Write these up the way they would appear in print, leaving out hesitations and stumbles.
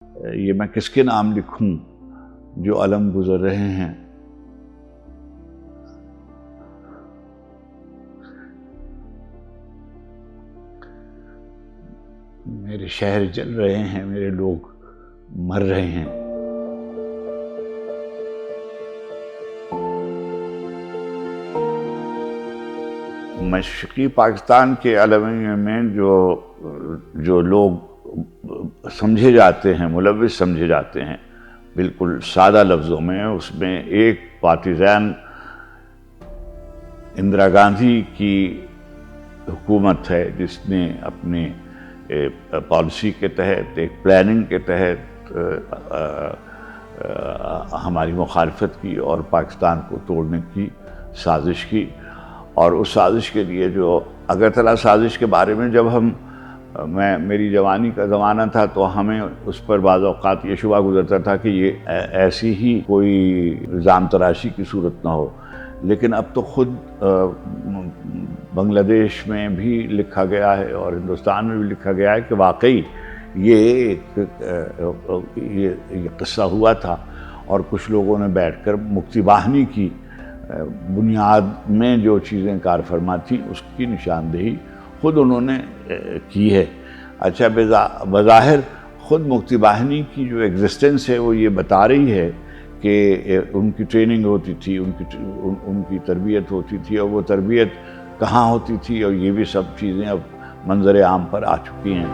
یہ میں کس کے نام لکھوں جو علم گزر رہے ہیں؟ میرے شہر جل رہے ہیں، میرے لوگ مر رہے ہیں۔ مشرقی پاکستان کے علاوے میں جو لوگ سمجھے جاتے ہیں، ملوث سمجھے جاتے ہیں، بالکل سادہ لفظوں میں، اس میں ایک پارٹیزان اندرا گاندھی کی حکومت ہے، جس نے اپنے پالیسی کے تحت، ایک پلاننگ کے تحت ہماری مخالفت کی اور پاکستان کو توڑنے کی سازش کی۔ اور اس سازش کے لیے جو اگرتلہ سازش کے بارے میں جب میری جوانی کا زمانہ تھا تو ہمیں اس پر بعض اوقات یہ شبہ گزرتا تھا کہ یہ ایسی ہی کوئی الزام تراشی کی صورت نہ ہو، لیکن اب تو خود بنگلہ دیش میں بھی لکھا گیا ہے اور ہندوستان میں بھی لکھا گیا ہے کہ واقعی یہ قصہ ہوا تھا، اور کچھ لوگوں نے بیٹھ کر مکتی باہنی کی بنیاد میں جو چیزیں کار فرما تھیں اس کی نشاندہی خود انہوں نے کی ہے۔ اچھا، بظاہر خود مکتی باہنی کی جو ایگزسٹنس ہے وہ یہ بتا رہی ہے کہ ان کی ٹریننگ ہوتی تھی، ان کی تربیت ہوتی تھی، اور وہ تربیت کہاں ہوتی تھی، اور یہ بھی سب چیزیں اب منظر عام پر آ چکی ہیں۔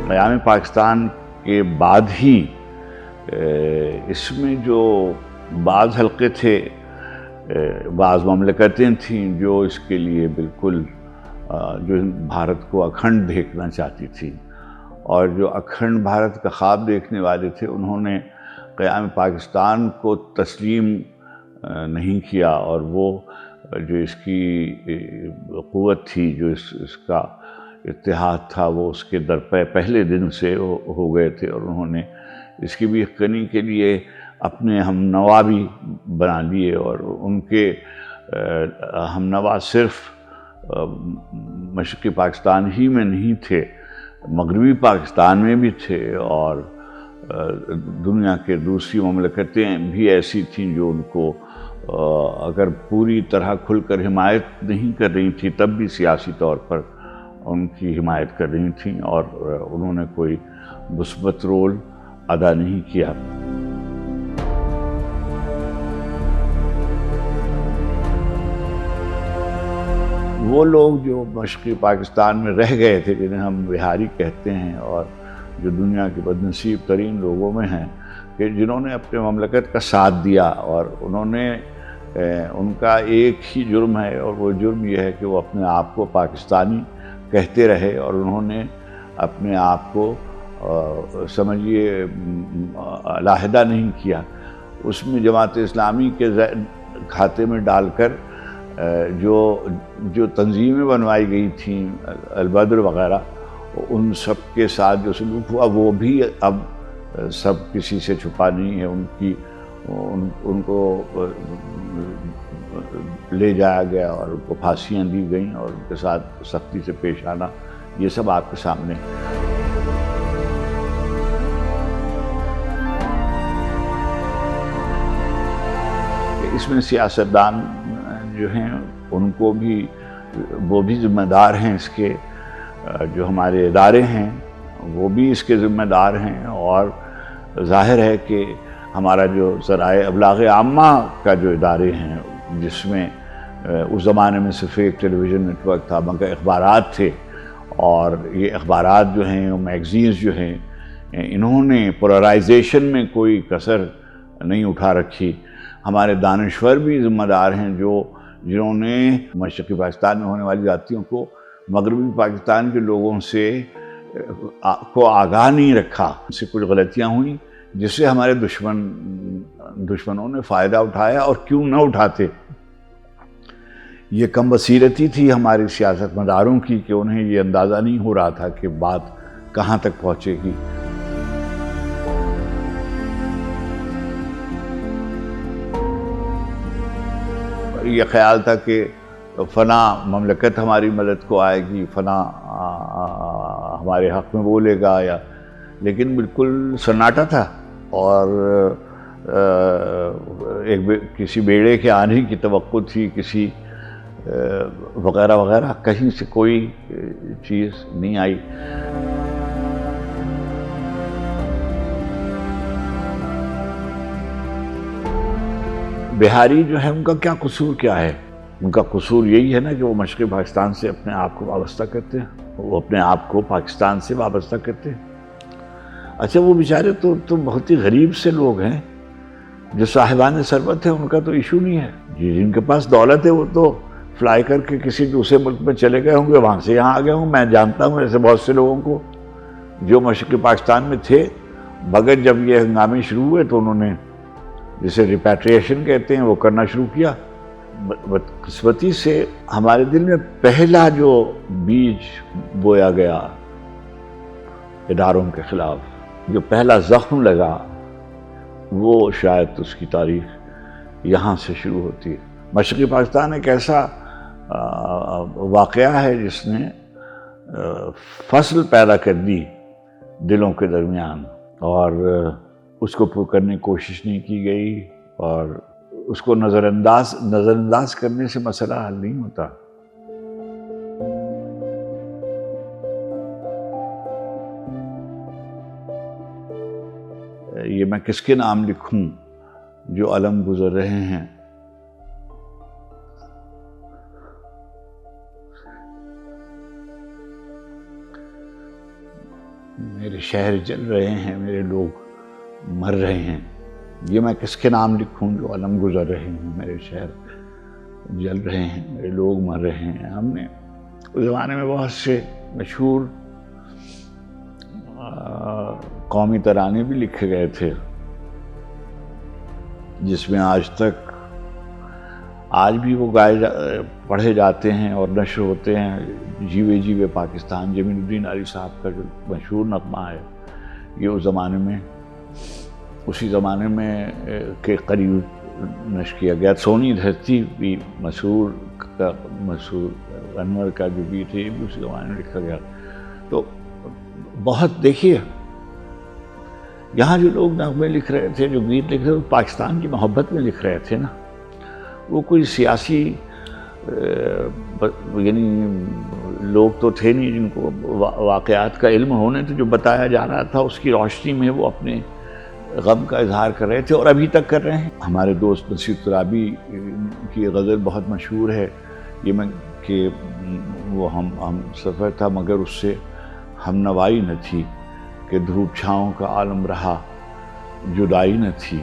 قیام پاکستان کے بعد ہی اس میں جو بعض حلقے تھے، بعض مملکتیں تھیں جو اس کے لیے بالکل جو بھارت کو اکھنڈ دیکھنا چاہتی تھی، اور جو اکھنڈ بھارت کا خواب دیکھنے والے تھے، انہوں نے قیام پاکستان کو تسلیم نہیں کیا، اور وہ جو اس کی قوت تھی، جو اس کا اتحاد تھا، وہ اس کے درپے پہلے دن سے ہو گئے تھے، اور انہوں نے اس کی بھی یقینی کے لیے اپنے ہم نوا بھی بنا لیے، اور ان کے ہم نوا صرف مشرقی پاکستان ہی میں نہیں تھے، مغربی پاکستان میں بھی تھے، اور دنیا کے دوسری مملکتیں بھی ایسی تھیں جو ان کو اگر پوری طرح کھل کر حمایت نہیں کر رہی تھیں تب بھی سیاسی طور پر ان کی حمایت کر رہی تھیں، اور انہوں نے کوئی مثبت رول ادا نہیں کیا۔ وہ لوگ جو مشرقی پاکستان میں رہ گئے تھے، جنہیں ہم بہاری کہتے ہیں، اور جو دنیا کے بد نصیب ترین لوگوں میں ہیں، کہ جنہوں نے اپنے مملکت کا ساتھ دیا، اور انہوں نے ان کا ایک ہی جرم ہے، اور وہ جرم یہ ہے کہ وہ اپنے آپ کو پاکستانی کہتے رہے، اور انہوں نے اپنے آپ کو سمجھیے علیحدہ نہیں کیا۔ اس میں جماعت اسلامی کے کھاتے میں ڈال کر جو تنظیمیں بنوائی گئی تھیں، البدر وغیرہ، ان سب کے ساتھ جو سلوک ہوا وہ بھی اب سب کسی سے چھپا نہیں ہے۔ ان کو لے جایا گیا، اور ان کو پھانسیاں دی گئیں، اور ان کے ساتھ سختی سے پیش آنا، یہ سب آپ کے سامنے۔ اس میں سیاستدان جو ہیں ان کو بھی، وہ بھی ذمہ دار ہیں اس کے، جو ہمارے ادارے ہیں وہ بھی اس کے ذمہ دار ہیں، اور ظاہر ہے کہ ہمارا جو ذرائع ابلاغ عامہ کا جو ادارے ہیں، جس میں اس زمانے میں صرف ایک ٹیلی ویژن نیٹ ورک تھا، مگر اخبارات تھے، اور یہ اخبارات جو ہیں، میگزینز جو ہیں، انہوں نے پولرائزیشن میں کوئی کسر نہیں اٹھا رکھی۔ ہمارے دانشور بھی ذمہ دار ہیں جنہوں نے مشرقی پاکستان میں ہونے والی زیادتیوں کو مغربی پاکستان کے لوگوں سے کو آگاہ نہیں رکھا۔ اس سے کچھ غلطیاں ہوئیں جس سے ہمارے دشمنوں نے فائدہ اٹھایا، اور کیوں نہ اٹھاتے۔ یہ کم بصیرتی تھی ہماری سیاست مداروں کی کہ انہیں یہ اندازہ نہیں ہو رہا تھا کہ بات کہاں تک پہنچے گی۔ یہ خیال تھا کہ فنا مملکت ہماری مدد کو آئے گی، فنا ہمارے حق میں بولے گا، یا لیکن بالکل سناٹا تھا، اور کسی بیڑے کے آنے کی توقع تھی، کسی وغیرہ وغیرہ، کہیں سے کوئی چیز نہیں آئی۔ بہاری جو ہے ان کا کیا قصور کیا ہے؟ ان کا قصور یہی ہے نا کہ وہ مشرقی پاکستان سے اپنے آپ کو وابستہ کرتے ہیں، وہ اپنے آپ کو پاکستان سے وابستہ کرتے ہیں۔ اچھا، وہ بیچارے تو بہت ہی غریب سے لوگ ہیں، جو صاحبان ثروت ہیں ان کا تو ایشو نہیں ہے، جن کے پاس دولت ہے وہ تو فلائی کر کے کسی دوسرے ملک میں چلے گئے ہوں گے، وہاں سے یہاں آ گئے ہوں۔ میں جانتا ہوں ایسے بہت سے لوگوں کو جو مشرقی پاکستان میں تھے، مگر جب یہ ہنگامے شروع ہوئے تو انہوں نے جسے ریپیٹریشن کہتے ہیں وہ کرنا شروع کیا۔ بدقسمتی سے ہمارے دل میں پہلا جو بیج بویا گیا اداروں کے خلاف، جو پہلا زخم لگا، وہ شاید اس کی تاریخ یہاں سے شروع ہوتی ہے۔ مشرقی پاکستان ایک ایسا واقعہ ہے جس نے فصل پیدا کر دی دلوں کے درمیان، اور اس کو پر کرنے کی کوشش نہیں کی گئی، اور اس کو نظر انداز کرنے سے مسئلہ حل نہیں ہوتا۔ یہ میں کس کے نام لکھوں جو علم گزر رہے ہیں؟ میرے شہر جل رہے ہیں، میرے لوگ مر رہے ہیں۔ یہ میں کس کے نام لکھوں جو علم گزر رہے ہیں، میرے شہر جل رہے ہیں، میرے لوگ مر رہے ہیں۔ ہم نے اس زمانے میں بہت سے مشہور قومی ترانے بھی لکھے گئے تھے، جس میں آج بھی وہ پڑھے جاتے ہیں اور نشر ہوتے ہیں۔ جیوے جیوے پاکستان، جمیل الدین علی صاحب کا جو مشہور نغمہ ہے، یہ اسی زمانے میں کے قریب نشر کیا گیا۔ سونی دھرتی بھی مشہور انور کا جو گیت ہے، یہ بھی اسی زمانے میں لکھا گیا۔ تو بہت دیکھیے، یہاں جو لوگ نغمے لکھ رہے تھے، جو گیت لکھ رہے تھے، پاکستان کی محبت میں لکھ رہے تھے نا۔ وہ کوئی سیاسی یعنی لوگ تو تھے نہیں جن کو واقعات کا علم ہونے تو جو بتایا جا رہا تھا اس کی روشنی میں وہ اپنے غم کا اظہار کر رہے تھے، اور ابھی تک کر رہے ہیں۔ ہمارے دوست نصیر ترابی کی غزل بہت مشہور ہے، یہ میں کہ وہ ہم سفر تھا مگر اس سے ہم نوائی نہ تھی، کہ دھوپ چھاؤں کا عالم رہا جدائی نہ تھی۔